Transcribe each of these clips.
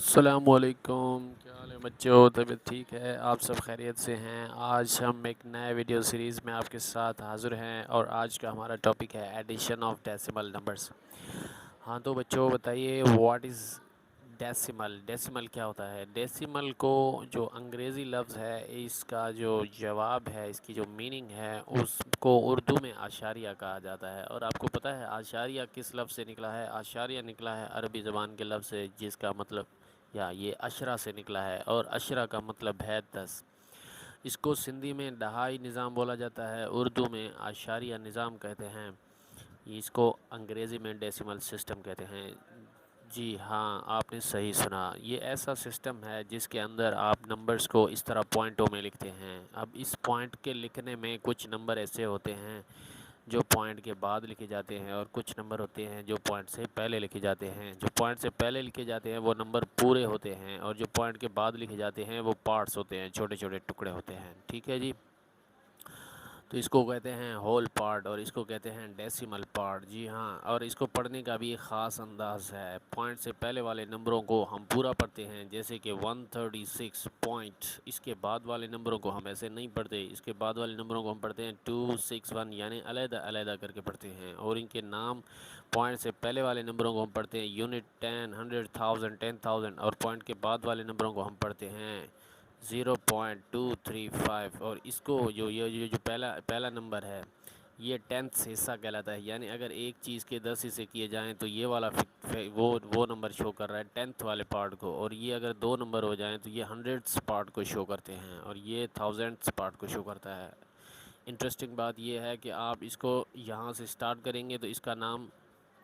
السلام علیکم، کیا حال ہے بچوں؟ طبیعت ٹھیک ہے؟ آپ سب خیریت سے ہیں؟ آج ہم ایک نئے ویڈیو سیریز میں آپ کے ساتھ حاضر ہیں اور آج کا ہمارا ٹاپک ہے ایڈیشن آف ڈیسیمل نمبرز۔ ہاں تو بچوں بتائیے واٹ از ڈیسیمل؟ ڈیسیمل کیا ہوتا ہے؟ ڈیسیمل کو جو انگریزی لفظ ہے اس کا جو جواب ہے، اس کی جو میننگ ہے، اس کو اردو میں اعشاریہ کہا جاتا ہے۔ اور آپ کو پتہ ہے اعشاریہ کس لفظ سے نکلا ہے؟ اعشاریہ نکلا ہے عربی زبان کے لفظ سے جس کا مطلب یہ عشرہ سے نکلا ہے، اور عشرہ کا مطلب ہے 10۔ اس کو سندھی میں دہائی نظام بولا جاتا ہے، اردو میں اعشاریہ نظام کہتے ہیں، اس کو انگریزی میں ڈیسیمل سسٹم کہتے ہیں۔ جی ہاں، آپ نے صحیح سنا، یہ ایسا سسٹم ہے جس کے اندر آپ نمبرز کو اس طرح پوائنٹوں میں لکھتے ہیں۔ اب اس پوائنٹ کے لکھنے میں کچھ نمبر ایسے ہوتے ہیں جو پوائنٹ کے بعد لکھے جاتے ہیں، اور کچھ نمبر ہوتے ہیں جو پوائنٹ سے پہلے لکھے جاتے ہیں۔ جو پوائنٹ سے پہلے لکھے جاتے ہیں وہ نمبر پورے ہوتے ہیں، اور جو پوائنٹ کے بعد لکھے جاتے ہیں وہ پارٹس ہوتے ہیں، چھوٹے چھوٹے ٹکڑے ہوتے ہیں۔ ٹھیک ہے جی، تو اس کو کہتے ہیں ہول پارٹ اور اس کو کہتے ہیں ڈیسیمل پارٹ۔ جی ہاں، اور اس کو پڑھنے کا بھی ایک خاص انداز ہے۔ پوائنٹ سے پہلے والے نمبروں کو ہم پورا پڑھتے ہیں، جیسے کہ 136 پوائنٹ۔ اس کے بعد والے نمبروں کو ہم ایسے نہیں پڑھتے، اس کے بعد والے نمبروں کو ہم پڑھتے ہیں 261، یعنی علیحدہ علیحدہ کر کے پڑھتے ہیں، اور ان کے نام پوائنٹ سے پہلے والے نمبروں کو ہم پڑھتے ہیں یونٹ، 10، 100، 1000، 10,000، اور پوائنٹ کے بعد والے نمبروں کو ہم پڑھتے ہیں 0.235۔ اور اس کو جو پہلا نمبر ہے یہ 10th حصہ کہلاتا ہے، یعنی اگر ایک چیز کے 10 حصے کیے جائیں تو یہ والا وہ نمبر شو کر رہا ہے 10th والے پارٹ کو، اور یہ اگر 2 نمبر ہو جائیں تو یہ 100th پارٹ کو شو کرتے ہیں، اور یہ 1000th پارٹ کو شو کرتا ہے۔ انٹرسٹنگ بات یہ ہے کہ آپ اس کو یہاں سے سٹارٹ کریں گے تو اس کا نام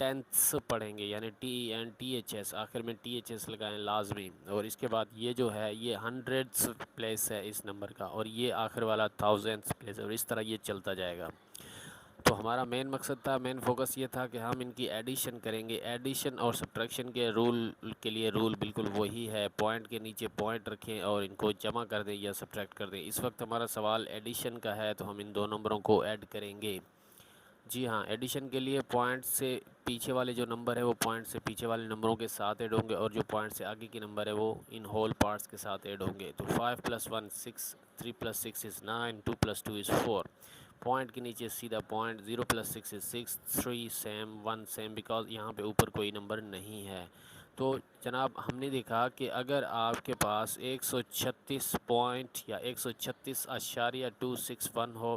ٹینتھس پڑھیں گے، یعنی TENTHS، آخر میں THS لگائیں لازمی، اور اس کے بعد یہ جو ہے یہ 100th پلیس ہے اس نمبر کا، اور یہ آخر والا 1000th پلیس ہے، اور اس طرح یہ چلتا جائے گا۔ تو ہمارا مین مقصد تھا، مین فوکس یہ تھا کہ ہم ان کی ایڈیشن کریں گے۔ ایڈیشن اور سبٹریکشن کے رول بالکل وہی ہے، پوائنٹ کے نیچے پوائنٹ رکھیں اور ان کو جمع کر دیں یا سبٹریکٹ کر دیں۔ اس وقت ہمارا سوال ایڈیشن کا ہے تو ہم ان دو نمبروں کو ایڈ کریں گے۔ جی ہاں، ایڈیشن کے لیے پوائنٹ سے پیچھے والے جو نمبر ہے وہ پوائنٹ سے پیچھے والے نمبروں کے ساتھ ایڈ ہوں گے، اور جو پوائنٹ سے آگے کی نمبر ہے وہ ان ہول پارٹس کے ساتھ ایڈ ہوں گے۔ تو 5 + 1 6، 3 + 6 is 9، 2 + 2 is 4۔ پوائنٹ کے نیچے سیدھا point, 0 + 6 is 6، 3 same, 1 same, because یہاں پہ اوپر کوئی نمبر نہیں ہے۔ تو جناب ہم نے دیکھا کہ اگر آپ کے پاس 136 پوائنٹ یا 136.261 ہو،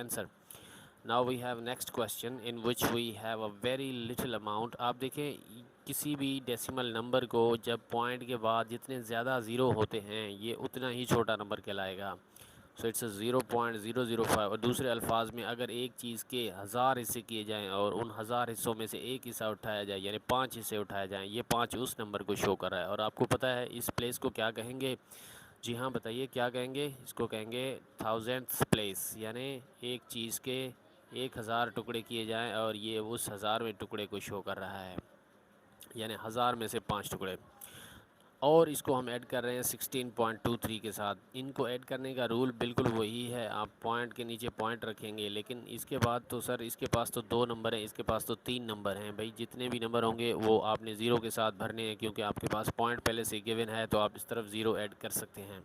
answer۔ Now we have next question in which we have a very little amount۔ آپ دیکھیں کسی بھی ڈیسیمل نمبر کو جب پوائنٹ کے بعد جتنے زیادہ زیرو ہوتے ہیں یہ اتنا ہی چھوٹا نمبر کہلائے گا۔ So it's 0.005۔ اور دوسرے الفاظ میں اگر ایک چیز کے 1000 حصے کیے جائیں اور ان 1000 حصوں میں سے ایک حصہ اٹھایا جائے، یعنی 5 حصے اٹھائے جائیں، یہ 5 اس نمبر کو شو کر رہا ہے۔ اور آپ کو پتہ ہے اس پلیس کو کیا کہیں گے؟ جی ہاں بتائیے کیا کہیں گے؟ اس کو کہیں گے 1000th پلیس، یعنی ایک چیز کے 1000 ٹکڑے کیے جائیں اور یہ اس 1000ویں ٹکڑے کو شو کر رہا ہے، یعنی 1000 میں سے 5 ٹکڑے۔ اور اس کو ہم ایڈ کر رہے ہیں 16.23 کے ساتھ۔ ان کو ایڈ کرنے کا رول بالکل وہی ہے، آپ پوائنٹ کے نیچے پوائنٹ رکھیں گے، لیکن اس کے بعد تو سر اس کے پاس تو 2 نمبر ہیں، اس کے پاس تو 3 نمبر ہیں۔ بھائی جتنے بھی نمبر ہوں گے وہ آپ نے 0 کے ساتھ بھرنے ہیں، کیونکہ آپ کے پاس پوائنٹ پہلے سے گیون ہے، تو آپ اس طرف 0 ایڈ کر سکتے ہیں۔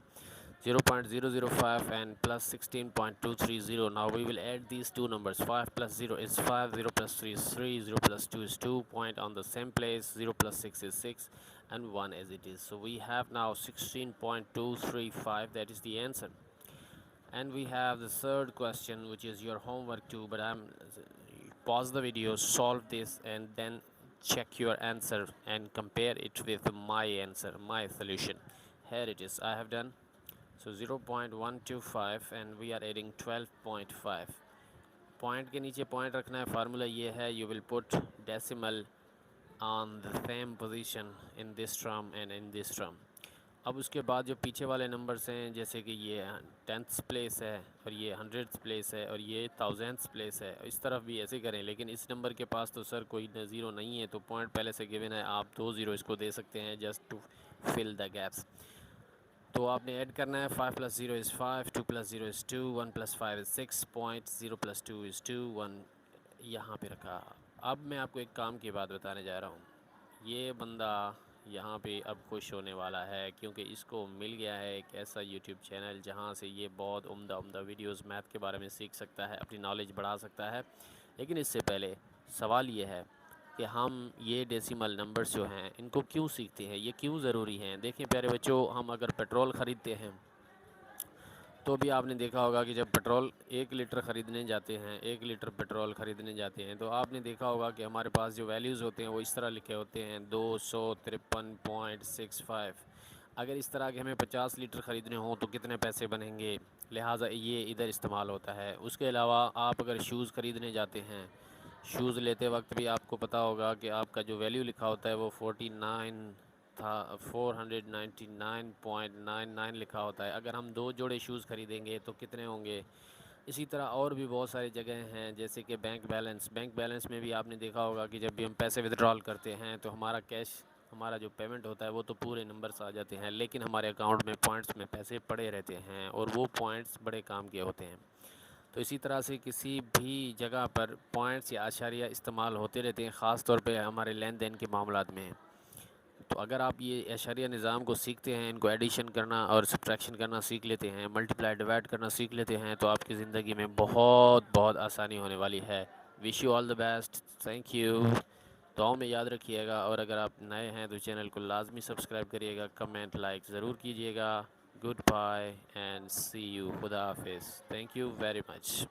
0.005 and plus 16.230۔ Now we will add these two numbers. 5 + 0 is 5, 0 + 3 is 3, 0 + 2 is 2, point on the same place, 0 + 6 is 6, and 1 as it is. So we have now 16.235, that is the answer. And we have the third question, which is your homework too, but pause the video, solve this, and then check your answer and compare it with my answer, my solution. Here it is, I have done. So 0.125 and we are adding 12.5۔ Point کے نیچے point رکھنا ہے، formula یہ ہے you will put decimal on the same position in this term and in this term۔ اب اس کے بعد جو پیچھے والے نمبرس ہیں جیسے کہ یہ 10th پلیس ہے اور یہ 100th پلیس ہے اور یہ 1000th پلیس ہے، اس طرف بھی ایسے کریں، لیکن اس نمبر کے پاس تو سر کوئی زیرو نہیں ہے تو پوائنٹ پہلے سے گیون ہے، آپ 2 زیرو اس کو دے سکتے ہیں just to fill the gaps. تو آپ نے ایڈ کرنا ہے 5 + 0 = 5، 2 + 0 = 2، 1 + 5 = 6 پوائنٹ، 0 + 2 = 2، 1 یہاں پہ رکھا۔ اب میں آپ کو ایک کام کی بات بتانے جا رہا ہوں، یہ بندہ یہاں پہ اب خوش ہونے والا ہے کیونکہ اس کو مل گیا ہے ایک ایسا یوٹیوب چینل جہاں سے یہ بہت عمدہ ویڈیوز میتھ کے بارے میں سیکھ سکتا ہے، اپنی نالج بڑھا سکتا ہے۔ لیکن اس سے پہلے سوال یہ ہے کہ ہم یہ ڈیسیمل نمبرز جو ہیں ان کو کیوں سیکھتے ہیں، یہ کیوں ضروری ہیں؟ دیکھیں پیارے بچوں، ہم اگر پیٹرول خریدتے ہیں تو بھی آپ نے دیکھا ہوگا کہ جب پیٹرول 1 لیٹر خریدنے جاتے ہیں، 1 لیٹر پیٹرول خریدنے جاتے ہیں تو آپ نے دیکھا ہوگا کہ ہمارے پاس جو ویلیوز ہوتے ہیں وہ اس طرح لکھے ہوتے ہیں 253.65۔ اگر اس طرح کے ہمیں 50 لیٹر خریدنے ہوں تو کتنے پیسے بنیں گے، لہٰذا یہ ادھر استعمال ہوتا ہے۔ اس کے علاوہ آپ اگر شوز خریدنے جاتے ہیں، شوز لیتے وقت بھی آپ کو پتہ ہوگا کہ آپ کا جو ویلیو لکھا ہوتا ہے وہ 49 تھا، 499.99 لکھا ہوتا ہے۔ اگر ہم 2 جوڑے شوز خریدیں گے تو کتنے ہوں گے؟ اسی طرح اور بھی بہت ساری جگہیں ہیں جیسے کہ بینک بیلنس میں بھی آپ نے دیکھا ہوگا کہ جب بھی ہم پیسے ودڈرال کرتے ہیں تو ہمارا کیش، ہمارا جو پیمنٹ ہوتا ہے وہ تو پورے نمبرز آ جاتے ہیں، لیکن ہمارے اکاؤنٹ میں پوائنٹس میں پیسے پڑے رہتے ہیں اور وہ پوائنٹس بڑے کام کے ہوتے ہیں۔ تو اسی طرح سے کسی بھی جگہ پر پوائنٹس یا اشاریہ استعمال ہوتے رہتے ہیں، خاص طور پہ ہمارے لین دین کے معاملات میں۔ تو اگر آپ یہ اشاریہ نظام کو سیکھتے ہیں، ان کو ایڈیشن کرنا اور سبٹریکشن کرنا سیکھ لیتے ہیں، ملٹیپلائی ڈیوائڈ کرنا سیکھ لیتے ہیں تو آپ کی زندگی میں بہت آسانی ہونے والی ہے۔ Wish you all the best, thank you. دعاؤں میں یاد رکھیے گا، اور اگر آپ نئے ہیں تو چینل کو لازمی سبسکرائب کریے گا، کمنٹ لائک ضرور کیجیے گا۔ Good bye and see you, خدا حافظ، تھینک یو ویری مچ۔